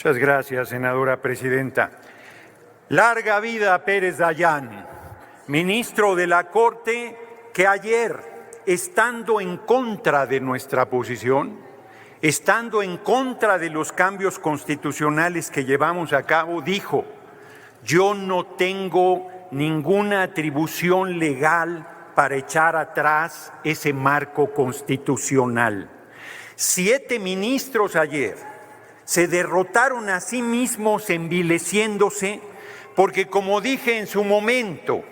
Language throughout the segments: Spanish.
Muchas gracias, senadora presidenta. Larga vida a Pérez Dayán, ministro de la Corte, que ayer, estando en contra de nuestra posición, estando en contra de los cambios constitucionales que llevamos a cabo, dijo: yo no tengo ninguna atribución legal para echar atrás ese marco constitucional. 7 ministros ayer se derrotaron a sí mismos envileciéndose porque, como dije en su momento,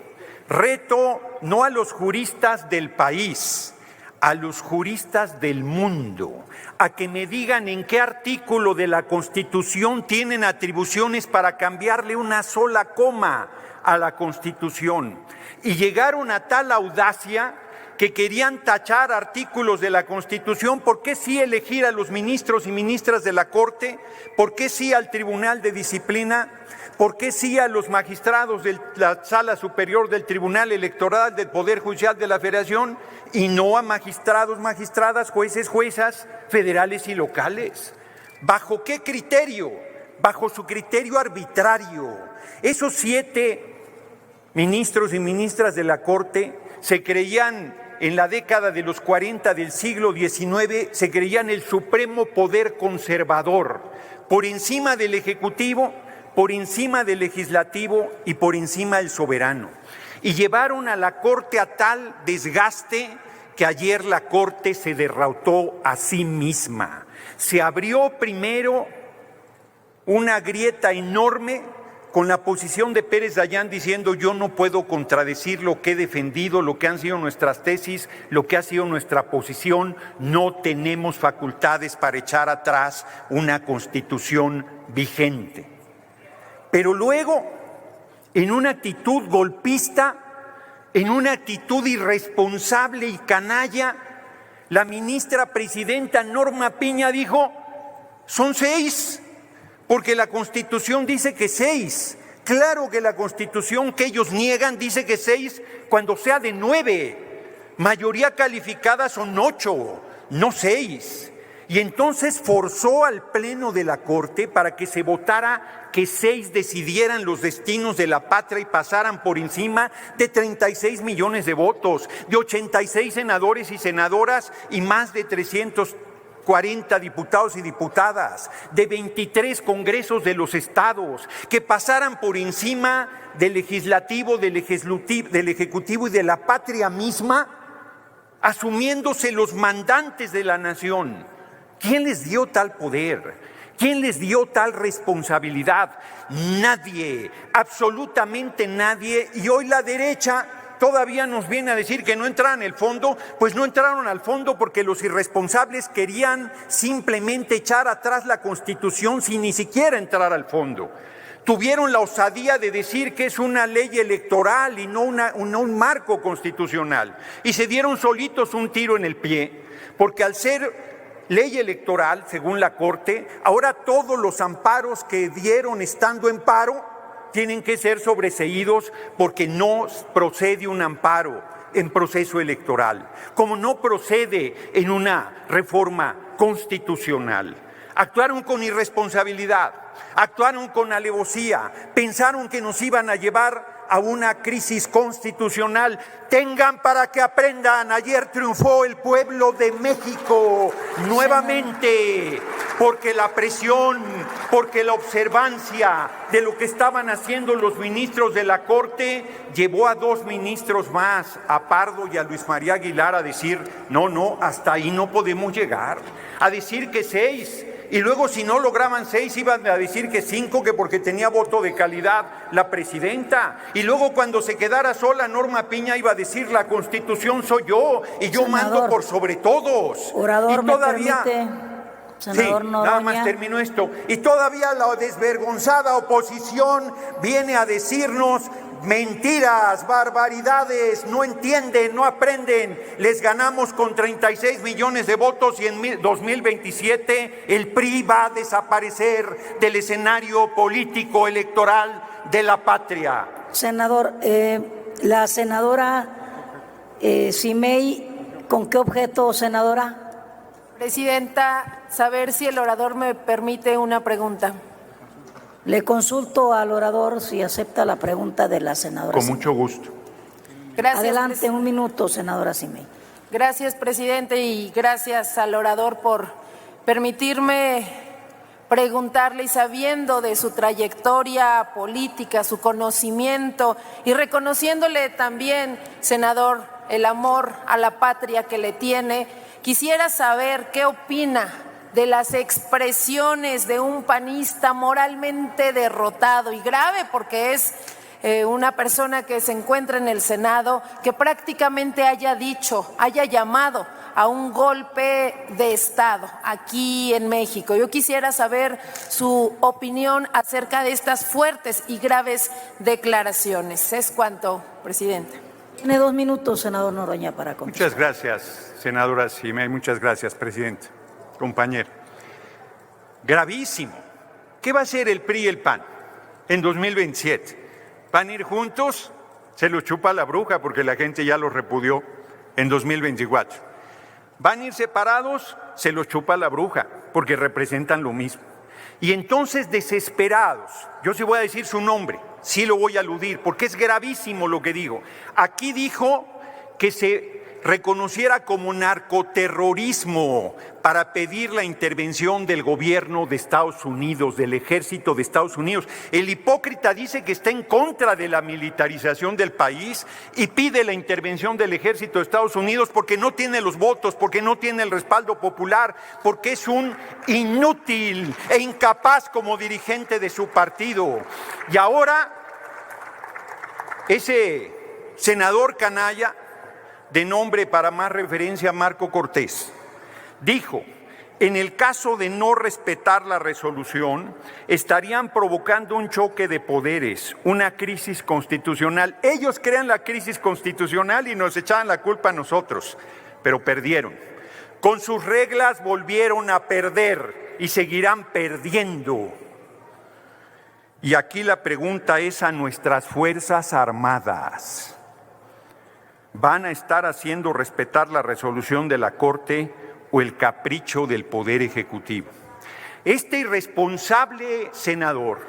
reto no a los juristas del país, a los juristas del mundo, a que me digan en qué artículo de la Constitución tienen atribuciones para cambiarle una sola coma a la Constitución. Y llegaron a tal audacia que querían tachar artículos de la Constitución. ¿Por qué sí elegir a los ministros y ministras de la Corte? ¿Por qué sí al Tribunal de Disciplina? ¿Por qué sí a los magistrados de la Sala Superior del Tribunal Electoral del Poder Judicial de la Federación y no a magistrados, magistradas, jueces, juezas federales y locales? ¿Bajo qué criterio? Bajo su criterio arbitrario. Esos 7 ministros y ministras de la Corte se creían, en la década de los 40 del siglo XIX, se creían el supremo poder conservador, por encima del Ejecutivo, por encima del Legislativo y por encima del soberano. Y llevaron a la Corte a tal desgaste que ayer la Corte se derrotó a sí misma. Se abrió primero una grieta enorme con la posición de Pérez Dayán diciendo: yo no puedo contradecir lo que he defendido, lo que han sido nuestras tesis, lo que ha sido nuestra posición, no tenemos facultades para echar atrás una Constitución vigente. Pero luego, en una actitud golpista, en una actitud irresponsable y canalla, la ministra presidenta Norma Piña dijo: son 6. Porque la Constitución dice que 6. Claro que la Constitución que ellos niegan dice que 6 cuando sea de 9. Mayoría calificada son 8, no 6. Y entonces forzó al Pleno de la Corte para que se votara que 6 decidieran los destinos de la patria y pasaran por encima de 36 millones de votos, de 86 senadores y senadoras y más de 340 diputados y diputadas, de 23 congresos de los estados, que pasaran por encima del legislativo, del ejecutivo y de la patria misma, asumiéndose los mandantes de la nación. ¿Quién les dio tal poder? ¿Quién les dio tal responsabilidad? Nadie, absolutamente nadie. Y hoy la derecha todavía nos viene a decir que no entraron al fondo. Pues no entraron al fondo porque los irresponsables querían simplemente echar atrás la Constitución sin ni siquiera entrar al fondo. Tuvieron la osadía de decir que es una ley electoral y no un marco constitucional. Y se dieron solitos un tiro en el pie, porque al ser ley electoral, según la Corte, ahora todos los amparos que dieron estando en paro tienen que ser sobreseídos porque no procede un amparo en proceso electoral, como no procede en una reforma constitucional. Actuaron con irresponsabilidad, actuaron con alevosía, pensaron que nos iban a llevar a una crisis constitucional. Tengan para que aprendan, ayer triunfó el pueblo de México nuevamente, porque la presión, porque la observancia de lo que estaban haciendo los ministros de la Corte llevó a 2 ministros más, a Pardo y a Luis María Aguilar, a decir: no, hasta ahí no podemos llegar, a decir que 6. Y luego, si no lograban 6, iban a decir que 5, que porque tenía voto de calidad la presidenta. Y luego, cuando se quedara sola, Norma Piña iba a decir: la Constitución soy yo y yo mando por sobre todos. Orador, y todavía, ¿me permite, senador Noroña? Nada más termino esto. Y todavía la desvergonzada oposición viene a decirnos mentiras, barbaridades, no entienden, no aprenden. Les ganamos con 36 millones de votos y en 2027 el PRI va a desaparecer del escenario político electoral de la patria. Senador, la senadora Simei, ¿con qué objeto, senadora? Presidenta, saber si el orador me permite una pregunta. Le consulto al orador si acepta la pregunta de la senadora. Con Simei. mucho gusto. Gracias, Adelante, un minuto, senadora Simei. Gracias, presidente, y gracias al orador por permitirme preguntarle, y sabiendo de su trayectoria política, su conocimiento, y reconociéndole también, senador, el amor a la patria que le tiene, quisiera saber qué opina de las expresiones de un panista moralmente derrotado y grave, porque es una persona que se encuentra en el Senado, que prácticamente haya llamado a un golpe de Estado aquí en México. Yo quisiera saber su opinión acerca de estas fuertes y graves declaraciones. Es cuanto, presidente. Tiene 2 minutos, senador Noroña, para contestar. Muchas gracias, senadora Simei. Muchas gracias, presidente. Compañero. Gravísimo. ¿Qué va a hacer el PRI y el PAN en 2027? ¿Van a ir juntos? Se los chupa la bruja porque la gente ya los repudió en 2024. ¿Van a ir separados? Se los chupa la bruja porque representan lo mismo. Y entonces, desesperados, yo sí voy a decir su nombre, sí lo voy a aludir porque es gravísimo lo que digo. Aquí dijo que se reconociera como narcoterrorismo para pedir la intervención del gobierno de Estados Unidos, del ejército de Estados Unidos. El hipócrita dice que está en contra de la militarización del país y pide la intervención del ejército de Estados Unidos porque no tiene los votos, porque no tiene el respaldo popular, porque es un inútil e incapaz como dirigente de su partido. Y ahora, ese senador canalla, de nombre para más referencia Marco Cortés, dijo: en el caso de no respetar la resolución, estarían provocando un choque de poderes, una crisis constitucional. Ellos crean la crisis constitucional y nos echaban la culpa a nosotros, pero perdieron. Con sus reglas volvieron a perder y seguirán perdiendo. Y aquí la pregunta es a nuestras Fuerzas Armadas. ¿Van a estar haciendo respetar la resolución de la Corte o el capricho del Poder Ejecutivo? Este irresponsable senador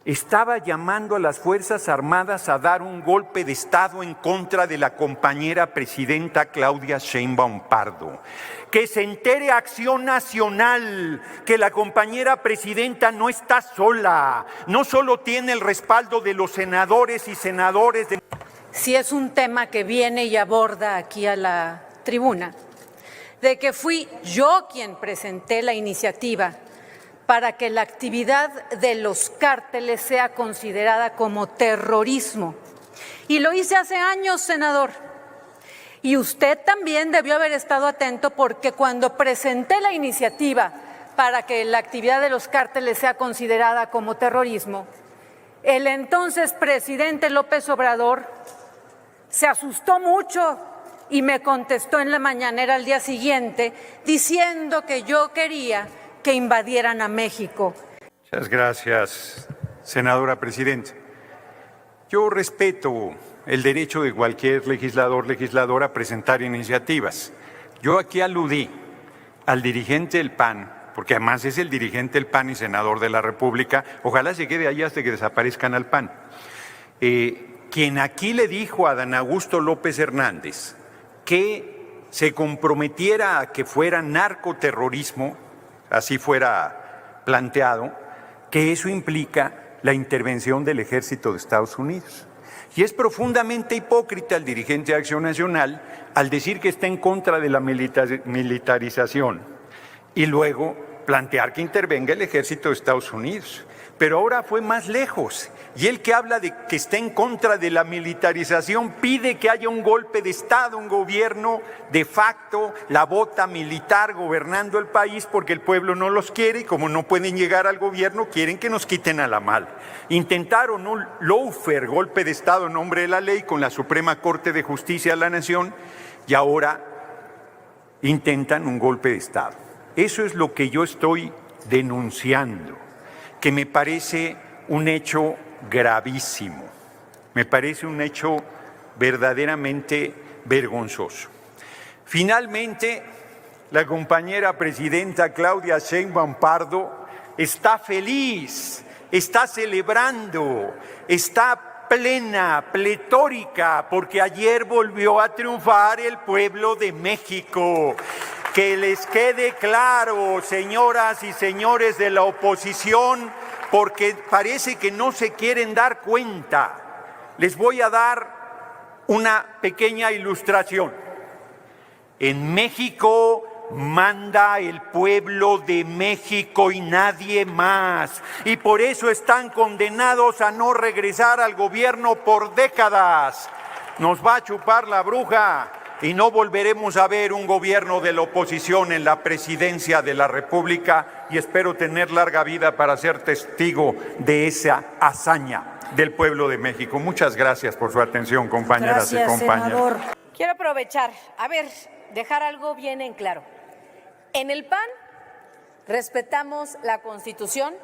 estaba llamando a las Fuerzas Armadas a dar un golpe de Estado en contra de la compañera presidenta Claudia Sheinbaum Pardo. Que se entere Acción Nacional que la compañera presidenta no está sola, no solo tiene el respaldo de los senadores y senadoras de... Si es un tema que viene y aborda aquí a la tribuna, de que fui yo quien presenté la iniciativa para que la actividad de los cárteles sea considerada como terrorismo. Y lo hice hace años, senador. Y usted también debió haber estado atento, porque cuando presenté la iniciativa para que la actividad de los cárteles sea considerada como terrorismo, el entonces presidente López Obrador se asustó mucho y me contestó en la mañanera al día siguiente diciendo que yo quería que invadieran a México. Muchas gracias, senadora presidenta. Yo respeto el derecho de cualquier legislador, legisladora a presentar iniciativas. Yo aquí aludí al dirigente del PAN, porque además es el dirigente del PAN y senador de la República. Ojalá se quede allá hasta que desaparezcan al PAN. Quien aquí le dijo a Dan Augusto López Hernández que se comprometiera a que fuera narcoterrorismo, así fuera planteado, que eso implica la intervención del ejército de Estados Unidos. Y es profundamente hipócrita el dirigente de Acción Nacional al decir que está en contra de la militarización y luego plantear que intervenga el ejército de Estados Unidos. Pero ahora fue más lejos, y él, que habla de que está en contra de la militarización, pide que haya un golpe de Estado, un gobierno de facto, la bota militar gobernando el país, porque el pueblo no los quiere y como no pueden llegar al gobierno, quieren que nos quiten a la mala. Intentaron un lawfare, golpe de Estado en nombre de la ley, con la Suprema Corte de Justicia de la Nación, y ahora intentan un golpe de Estado. Eso es lo que yo estoy denunciando, que me parece un hecho gravísimo, me parece un hecho verdaderamente vergonzoso. Finalmente, la compañera presidenta Claudia Sheinbaum Pardo está feliz, está celebrando, está plena, pletórica, porque ayer volvió a triunfar el pueblo de México. Que les quede claro, señoras y señores de la oposición, porque parece que no se quieren dar cuenta. Les voy a dar una pequeña ilustración. En México manda el pueblo de México y nadie más. Y por eso están condenados a no regresar al gobierno por décadas. Nos va a chupar la bruja y no volveremos a ver un gobierno de la oposición en la presidencia de la República, y espero tener larga vida para ser testigo de esa hazaña del pueblo de México. Muchas gracias por su atención, compañeras y compañeros. Senador. Quiero aprovechar, dejar algo bien en claro. En el PAN respetamos la Constitución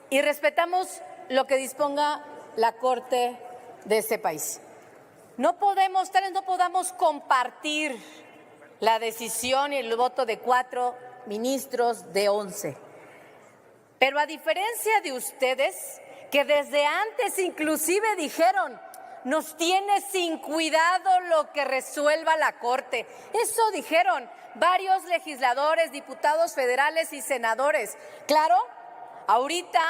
y respetamos lo que disponga la Corte de este país. No podemos compartir la decisión y el voto de 4 ministros de 11. Pero a diferencia de ustedes, que desde antes inclusive dijeron, nos tiene sin cuidado lo que resuelva la Corte. Eso dijeron varios legisladores, diputados federales y senadores. Claro, ahorita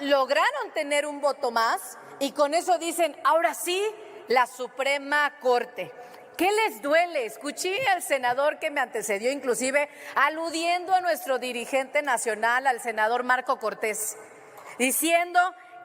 lograron tener un voto más y con eso dicen, ahora sí, la Suprema Corte. ¿Qué les duele? Escuché al senador que me antecedió, inclusive aludiendo a nuestro dirigente nacional, al senador Marco Cortés, diciendo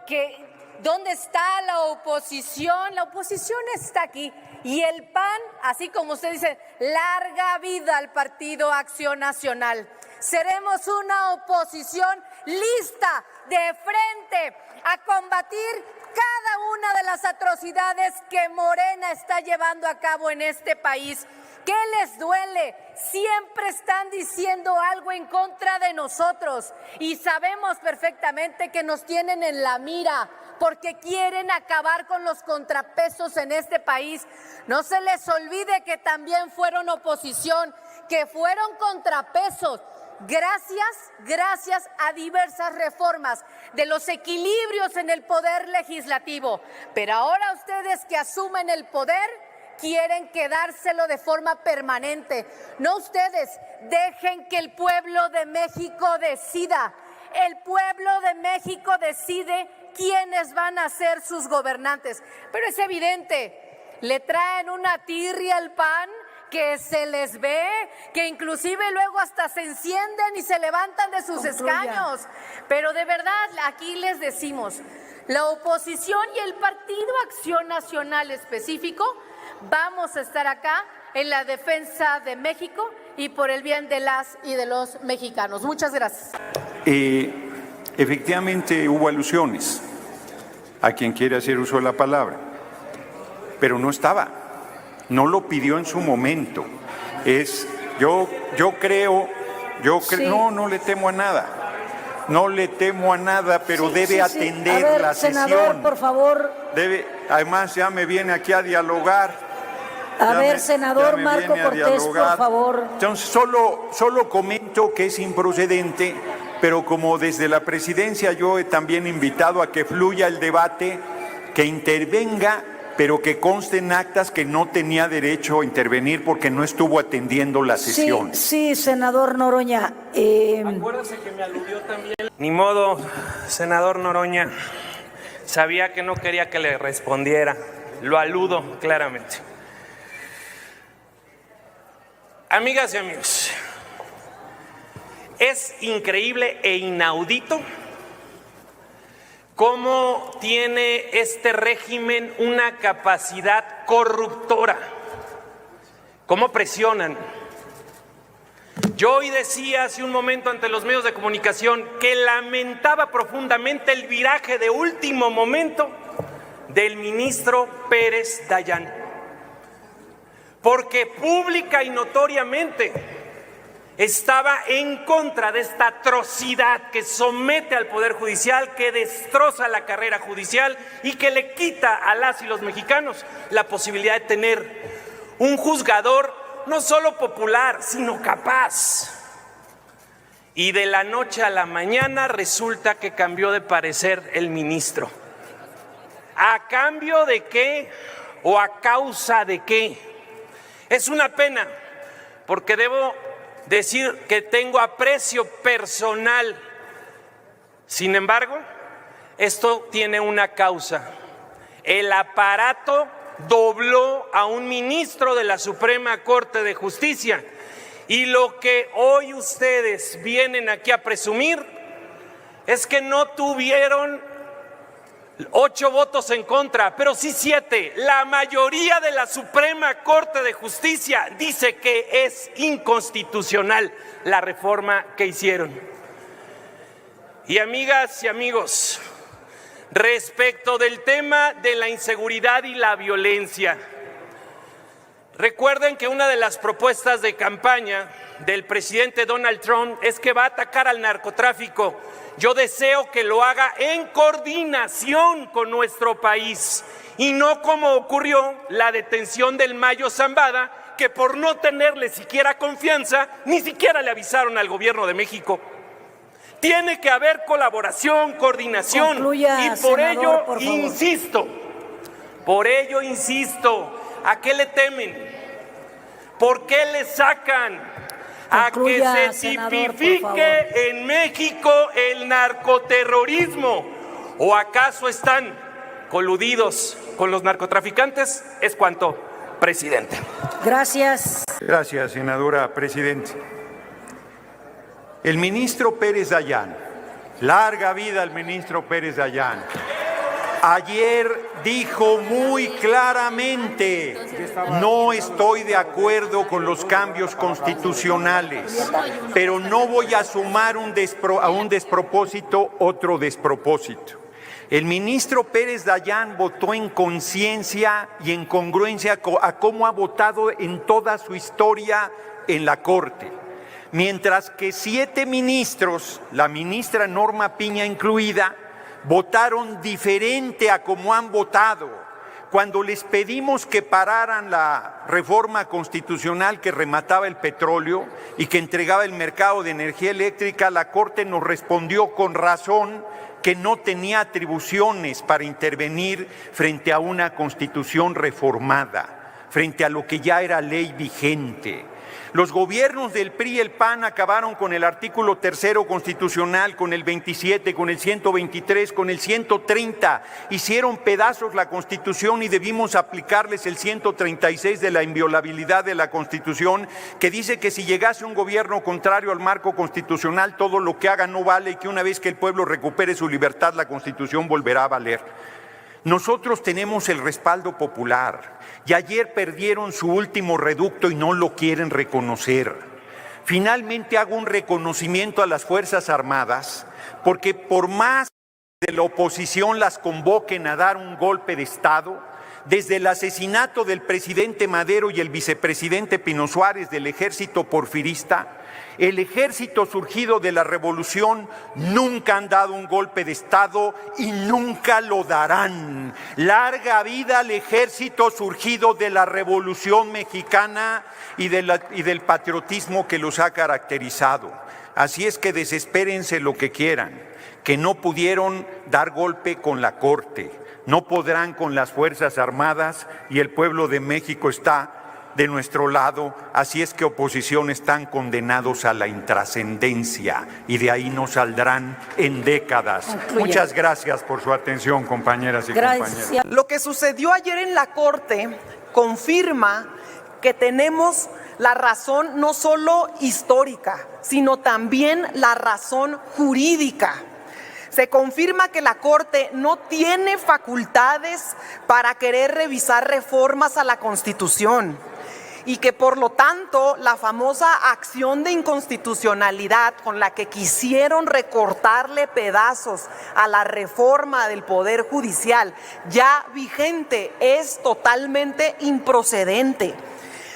que ¿dónde está la oposición? La oposición está aquí. Y el PAN, así como usted dice, larga vida al Partido Acción Nacional. Seremos una oposición lista, de frente, a combatir cada una de las atrocidades que Morena está llevando a cabo en este país. ¿Qué les duele? Siempre están diciendo algo en contra de nosotros y sabemos perfectamente que nos tienen en la mira porque quieren acabar con los contrapesos en este país. No se les olvide que también fueron oposición, que fueron contrapesos. Gracias a diversas reformas de los equilibrios en el poder legislativo. Pero ahora ustedes que asumen el poder quieren quedárselo de forma permanente. No ustedes, dejen que el pueblo de México decida. El pueblo de México decide quiénes van a ser sus gobernantes. Pero es evidente, le traen una tirria al PAN que se les ve, que inclusive luego hasta se encienden y se levantan de sus escaños. Pero de verdad, aquí les decimos, la oposición y el Partido Acción Nacional específico, vamos a estar acá en la defensa de México y por el bien de las y de los mexicanos. Muchas gracias. Efectivamente hubo alusiones a quien quiere hacer uso de la palabra, pero no estaba. No lo pidió en su momento. Yo creo, sí. No le temo a nada. No le temo a nada, pero debe atender a ver, la senador, sesión. por favor. Además, ya me viene aquí a dialogar. Senador Marco Cortés, por favor. Entonces, solo comento que es improcedente, pero como desde la presidencia yo he también invitado a que fluya el debate, que intervenga, pero que conste en actas que no tenía derecho a intervenir porque no estuvo atendiendo la sesión. Sí, senador Noroña. Acuérdese que me aludió también. Ni modo, senador Noroña. Sabía que no quería que le respondiera. Lo aludo claramente. Amigas y amigos, es increíble e inaudito cómo tiene este régimen una capacidad corruptora, cómo presionan. Yo hoy decía hace un momento ante los medios de comunicación que lamentaba profundamente el viraje de último momento del ministro Pérez Dayán, porque pública y notoriamente estaba en contra de esta atrocidad que somete al Poder Judicial, que destroza la carrera judicial y que le quita a las y los mexicanos la posibilidad de tener un juzgador no solo popular, sino capaz. y de la noche a la mañana resulta que cambió de parecer el ministro. ¿A cambio de qué o a causa de qué? Es una pena, porque debo decir que tengo aprecio personal. Sin embargo, esto tiene una causa. El aparato dobló a un ministro de la Suprema Corte de Justicia. Y lo que hoy ustedes vienen aquí a presumir es que no tuvieron 8 votos en contra, pero sí 7. La mayoría de la Suprema Corte de Justicia dice que es inconstitucional la reforma que hicieron. Y amigas y amigos, respecto del tema de la inseguridad y la violencia, recuerden que una de las propuestas de campaña del presidente Donald Trump es que va a atacar al narcotráfico. Yo deseo que lo haga en coordinación con nuestro país y no como ocurrió la detención del Mayo Zambada, que por no tenerle siquiera confianza, ni siquiera le avisaron al gobierno de México. Tiene que haber colaboración, coordinación. Concluya, y por senador, ello por favor. insisto, ¿a qué le temen? ¿Por qué le sacan? Concluya, A que se senador, tipifique por favor. en México el narcoterrorismo. ¿O acaso están coludidos con los narcotraficantes? Es cuanto, presidente. Gracias. Gracias, senadora presidenta. El ministro Pérez Dayán, larga vida al ministro Pérez Dayán, ayer dijo muy claramente: no estoy de acuerdo con los cambios constitucionales, pero no voy a sumar a un despropósito otro despropósito. El ministro Pérez Dayán votó en conciencia y en congruencia a cómo ha votado en toda su historia en la Corte. Mientras que 7 ministros, la ministra Norma Piña incluida, votaron diferente a como han votado. Cuando les pedimos que pararan la reforma constitucional que remataba el petróleo y que entregaba el mercado de energía eléctrica, la Corte nos respondió con razón que no tenía atribuciones para intervenir frente a una constitución reformada, frente a lo que ya era ley vigente. Los gobiernos del PRI y el PAN acabaron con el artículo 3º constitucional, con el 27, con el 123, con el 130. Hicieron pedazos la Constitución y debimos aplicarles el 136 de la inviolabilidad de la Constitución, que dice que si llegase un gobierno contrario al marco constitucional, todo lo que haga no vale y que una vez que el pueblo recupere su libertad, la Constitución volverá a valer. Nosotros tenemos el respaldo popular y ayer perdieron su último reducto y no lo quieren reconocer. Finalmente hago un reconocimiento a las Fuerzas Armadas, porque por más que la oposición las convoquen a dar un golpe de Estado, desde el asesinato del presidente Madero y el vicepresidente Pino Suárez del ejército porfirista, el ejército surgido de la revolución nunca han dado un golpe de Estado y nunca lo darán. Larga vida al ejército surgido de la Revolución Mexicana y del patriotismo que los ha caracterizado. Así es que desespérense lo que quieran, que no pudieron dar golpe con la Corte, no podrán con las Fuerzas Armadas y el pueblo de México está de nuestro lado, así es que oposición están condenados a la intrascendencia y de ahí no saldrán en décadas. Concluye. Muchas gracias por su atención, compañeras y compañeros. Lo que sucedió ayer en la Corte confirma que tenemos la razón no solo histórica, sino también la razón jurídica. Se confirma que la Corte no tiene facultades para querer revisar reformas a la Constitución y que por lo tanto la famosa acción de inconstitucionalidad con la que quisieron recortarle pedazos a la reforma del Poder Judicial ya vigente es totalmente improcedente.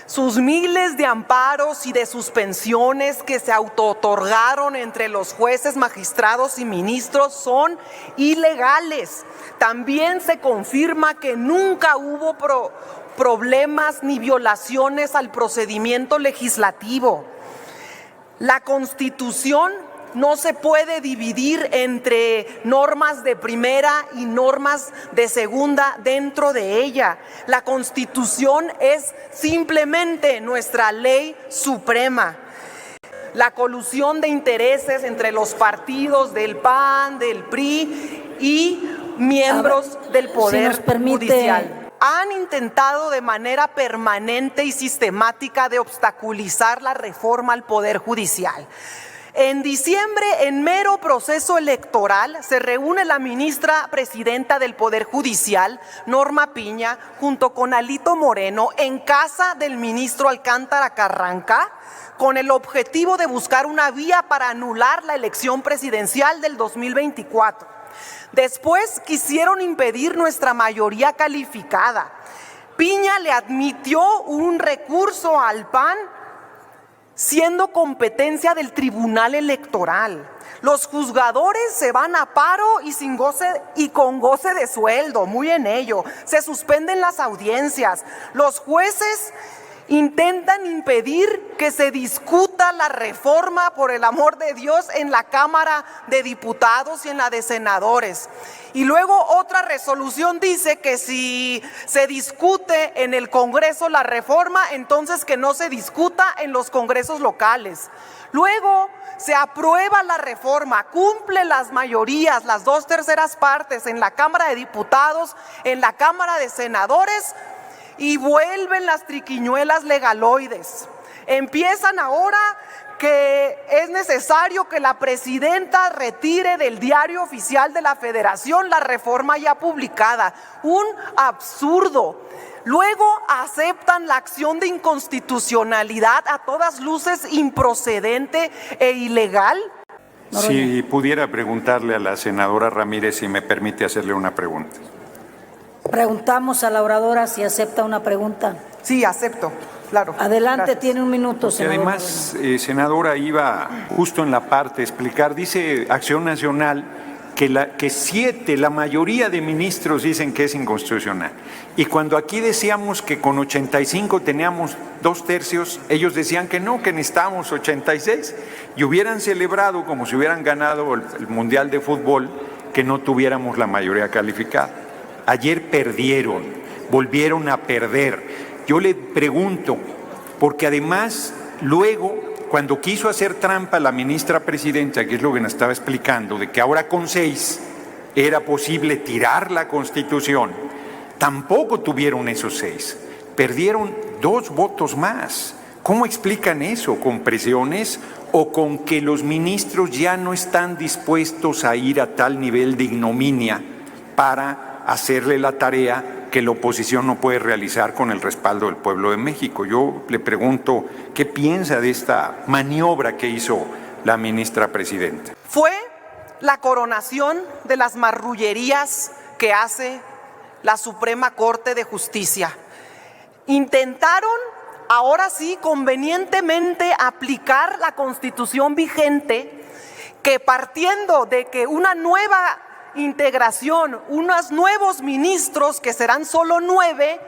Sus miles de amparos y de suspensiones que se autootorgaron entre los jueces, magistrados y ministros son ilegales. También se confirma que nunca hubo problemas ni violaciones al procedimiento legislativo. La Constitución no se puede dividir entre normas de primera y normas de segunda dentro de ella. La Constitución es simplemente nuestra ley suprema. La colusión de intereses entre los partidos del PAN, del PRI y miembros del Poder Judicial han intentado de manera permanente y sistemática de obstaculizar la reforma al Poder Judicial. En diciembre, en mero proceso electoral, se reúne la ministra presidenta del Poder Judicial, Norma Piña, junto con Alito Moreno, en casa del ministro Alcántara Carranca, con el objetivo de buscar una vía para anular la elección presidencial del 2024. Después quisieron impedir nuestra mayoría calificada. Piña le admitió un recurso al PAN, siendo competencia del Tribunal Electoral. Los juzgadores se van a paro y con goce de sueldo, muy en ello. Se suspenden las audiencias. Los jueces intentan impedir que se discuta la reforma, por el amor de Dios, en la Cámara de Diputados y en la de Senadores. Y luego otra resolución dice que si se discute en el Congreso la reforma, entonces que no se discuta en los congresos locales. Luego se aprueba la reforma, cumple las mayorías, las 2/3 partes en la Cámara de Diputados, en la Cámara de Senadores, y vuelven las triquiñuelas legaloides. Empiezan ahora que es necesario que la presidenta retire del Diario Oficial de la Federación la reforma ya publicada. Un absurdo. Luego aceptan la acción de inconstitucionalidad, a todas luces improcedente e ilegal. Si pudiera preguntarle a la senadora Ramírez si me permite hacerle una pregunta. Preguntamos a la oradora si acepta una pregunta. Sí, acepto, claro. Adelante, Gracias. Tiene un minuto, Y senador. además, senadora, iba justo en la parte a explicar, dice Acción Nacional que la mayoría de ministros dicen que es inconstitucional. Y cuando aquí decíamos que con 85 teníamos 2/3, ellos decían que no, que necesitábamos 86 y hubieran celebrado como si hubieran ganado el Mundial de Fútbol que no tuviéramos la mayoría calificada. Ayer perdieron, volvieron a perder. Yo le pregunto, porque además luego, cuando quiso hacer trampa la ministra presidenta, que es lo que nos estaba explicando, de que ahora con 6 era posible tirar la Constitución, tampoco tuvieron esos 6. Perdieron 2 votos más. ¿Cómo explican eso? ¿Con presiones o con que los ministros ya no están dispuestos a ir a tal nivel de ignominia para hacerle la tarea que la oposición no puede realizar con el respaldo del pueblo de México? Yo le pregunto, ¿qué piensa de esta maniobra que hizo la ministra presidenta? Fue la coronación de las marrullerías que hace la Suprema Corte de Justicia. Intentaron, ahora sí, convenientemente aplicar la Constitución vigente, que partiendo de que una nueva integración, unos nuevos ministros, que serán solo 9,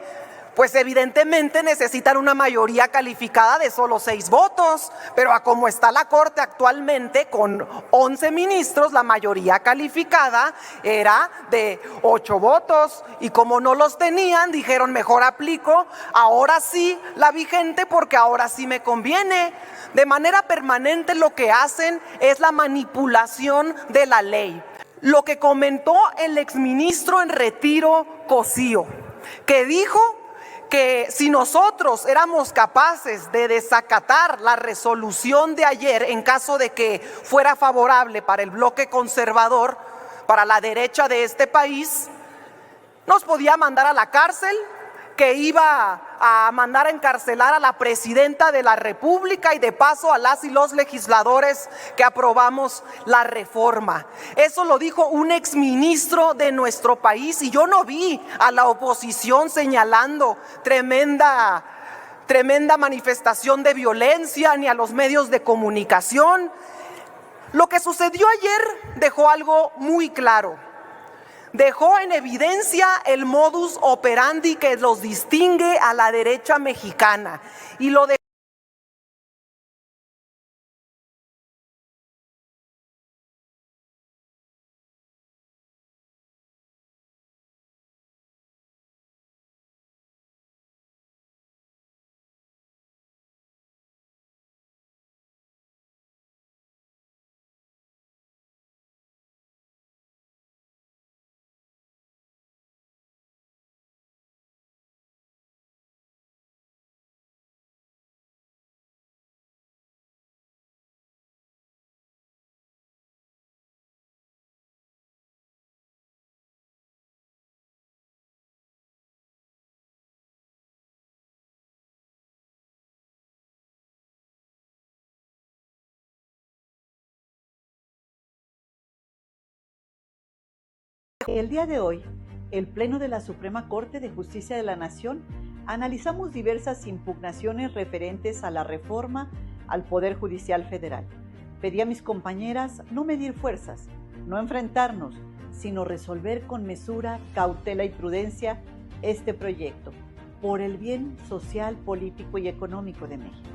pues evidentemente necesitan una mayoría calificada de solo 6 votos, pero a como está la Corte actualmente, con 11 ministros, la mayoría calificada era de 8 votos, y como no los tenían, dijeron mejor aplico ahora sí la vigente porque ahora sí me conviene. De manera permanente lo que hacen es la manipulación de la ley. Lo que comentó el exministro en retiro, Cosío, que dijo que si nosotros éramos capaces de desacatar la resolución de ayer en caso de que fuera favorable para el bloque conservador, para la derecha de este país, nos podía mandar a la cárcel, que iba a mandar a encarcelar a la presidenta de la República y de paso a las y los legisladores que aprobamos la reforma. Eso lo dijo un exministro de nuestro país, y yo no vi a la oposición señalando tremenda manifestación de violencia, ni a los medios de comunicación. Lo que sucedió ayer dejó algo muy claro. Dejó en evidencia el modus operandi que los distingue a la derecha mexicana, y lo El día de hoy, el Pleno de la Suprema Corte de Justicia de la Nación analizamos diversas impugnaciones referentes a la reforma al Poder Judicial Federal. Pedí a mis compañeras no medir fuerzas, no enfrentarnos, sino resolver con mesura, cautela y prudencia este proyecto, por el bien social, político y económico de México.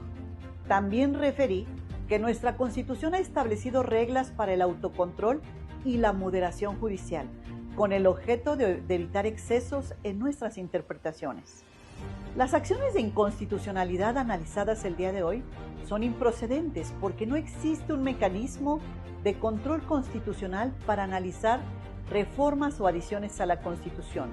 También referí que nuestra Constitución ha establecido reglas para el autocontrol y la moderación judicial, con el objeto de evitar excesos en nuestras interpretaciones. Las acciones de inconstitucionalidad analizadas el día de hoy son improcedentes porque no existe un mecanismo de control constitucional para analizar reformas o adiciones a la Constitución.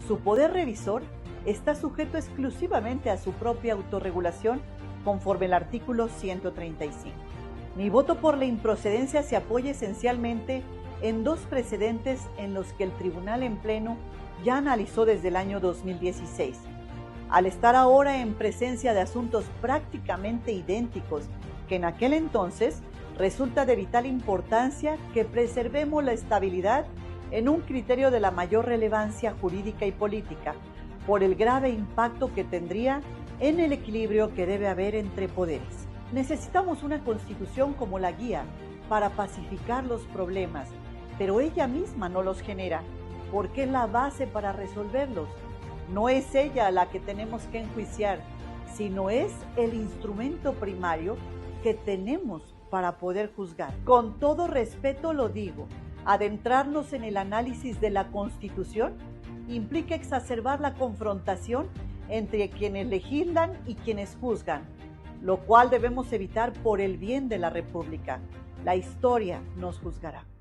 Su poder revisor está sujeto exclusivamente a su propia autorregulación conforme al artículo 135. Mi voto por la improcedencia se apoya esencialmente en dos precedentes en los que el Tribunal en Pleno ya analizó desde el año 2016. Al estar ahora en presencia de asuntos prácticamente idénticos que en aquel entonces, resulta de vital importancia que preservemos la estabilidad en un criterio de la mayor relevancia jurídica y política, por el grave impacto que tendría en el equilibrio que debe haber entre poderes. Necesitamos una Constitución como la guía para pacificar los problemas, pero ella misma no los genera, porque es la base para resolverlos. No es ella la que tenemos que enjuiciar, sino es el instrumento primario que tenemos para poder juzgar. Con todo respeto lo digo, adentrarnos en el análisis de la Constitución implica exacerbar la confrontación entre quienes legislan y quienes juzgan, lo cual debemos evitar por el bien de la República. La historia nos juzgará.